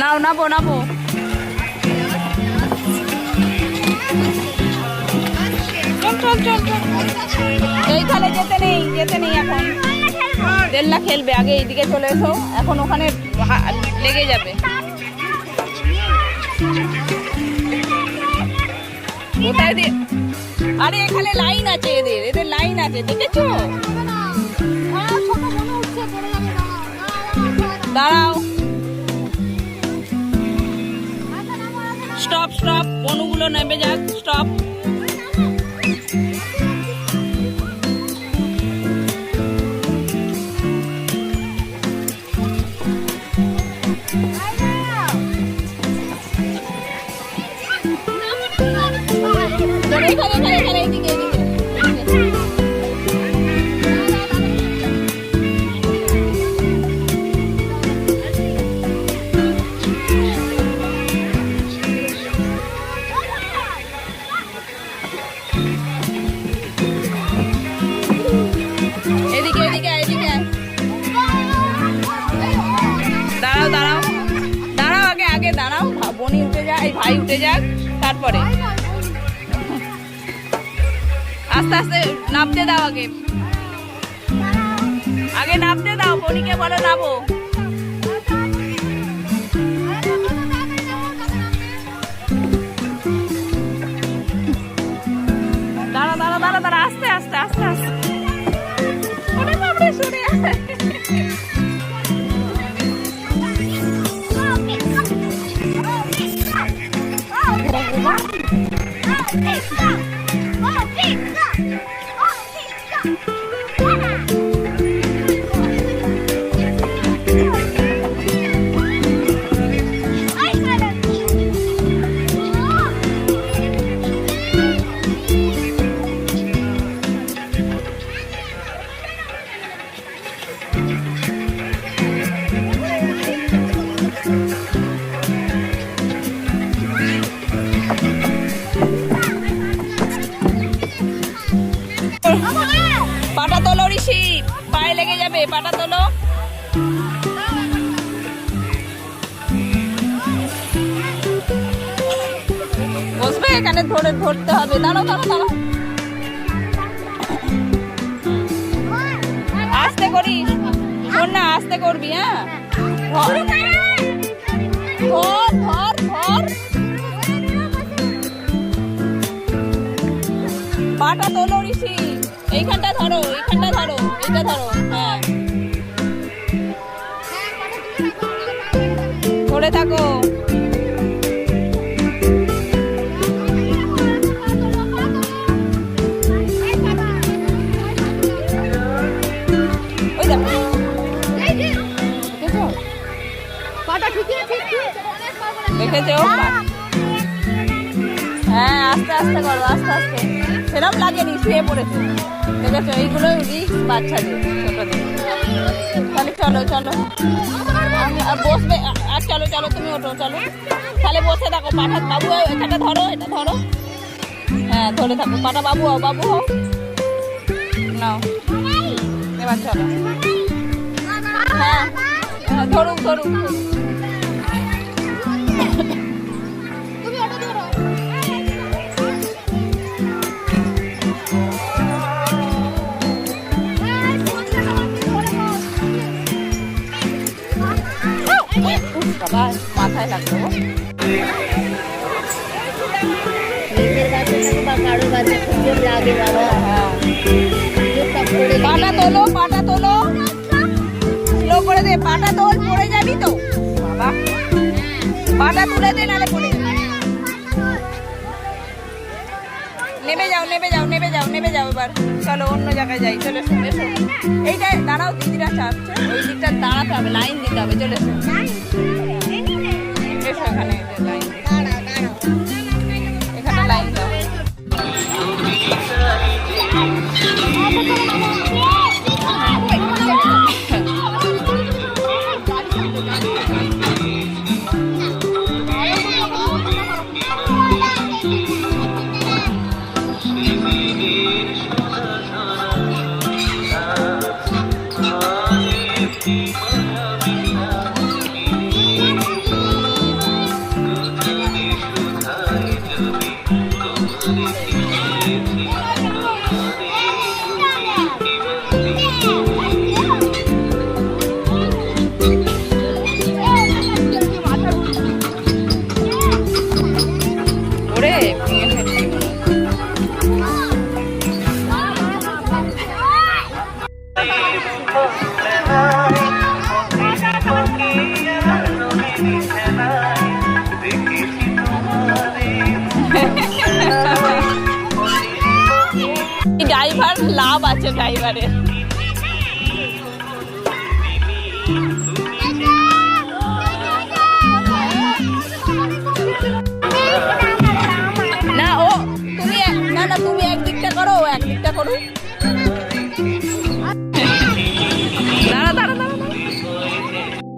নাও নাবো নাবো। চল চল চল এইখানে যেতে নেই এখন। দেল্লা খেলবে, আগে এইদিকে চলে এসো, এখন ওখানে লেগে যাবে। ওটাই দিয়ে, আরে এখানে লাইন আছে, এদের লাইন আছে, দেখেছো? দাঁড়াও, স্টপ স্টপ, বনুগুলো নেমে যাক, স্টপ। বনি উঠে যায়, ভাই উঠে যাক, তারপরে আস্তে আস্তে নামতে দাও, আগে নামতে দাও, বনিকে বলো নামো। দাঁড়া দাঁড়া দাঁড়া দাঁড়া, আস্তে আস্তে আস্তে আস্তে। পাটা তোলো ঋষি, পায়ে লেগে যাবে, পাটা তোলো। বসবে এখানে, ধরতে হবে। দাঁড়াও দাঁড়াও দাঁড়াও, আস্তে করিস, শোন না, আস্তে করবি। হ্যাঁ, ধর ধর ধর, পাটা তোলো ঋষি, এইখানটা ধরো, এইখানটা ধরো, এটা ধরো। হ্যাঁ, ধরে থাকো। ওই দেখো, দেখেছো? হ্যাঁ, আস্তে আস্তে করো, আস্তে আস্তে, সেরকম লাগেনি, শুয়ে পড়েছে, দেখেছো? এইগুলো রিস্ক বাচ্চাদের, ছোটদের। তাহলে চলো চলো, বসবে, আর চলো চলো, তুমি ওঠো, চলো, তাহলে বসে থাকো। পাঠা বাবু, এখানটা ধরো, এটা ধরো। হ্যাঁ, ধরে থাকো, পাটা বাবু হও, বাবু হও, নাও, এবার চলো। হ্যাঁ, ধরুক ধরুক, মাথায় লাগলো। পাটা তোলো, পাটা তোলো, স্লো করে দে, পাটা তোল, পড়ে যাবি তো বাবা, পাটা তুলে দে, নালে পড়ে যাবি। নেমে যাও নেমে যাও নেমে যাও নেমে যাও, এবার চলো অন্য জায়গায় যাই। চলে এসো, এসো, এইটাই দাঁড়াও, দিদিরা চাচ্ছে, ওই দিকটা দাঁড়াতে হবে, লাইন দিতে হবে। চলে এসো, এসো, এখানে লাইন, এখানে লাইন দাও। ড্রাইভারের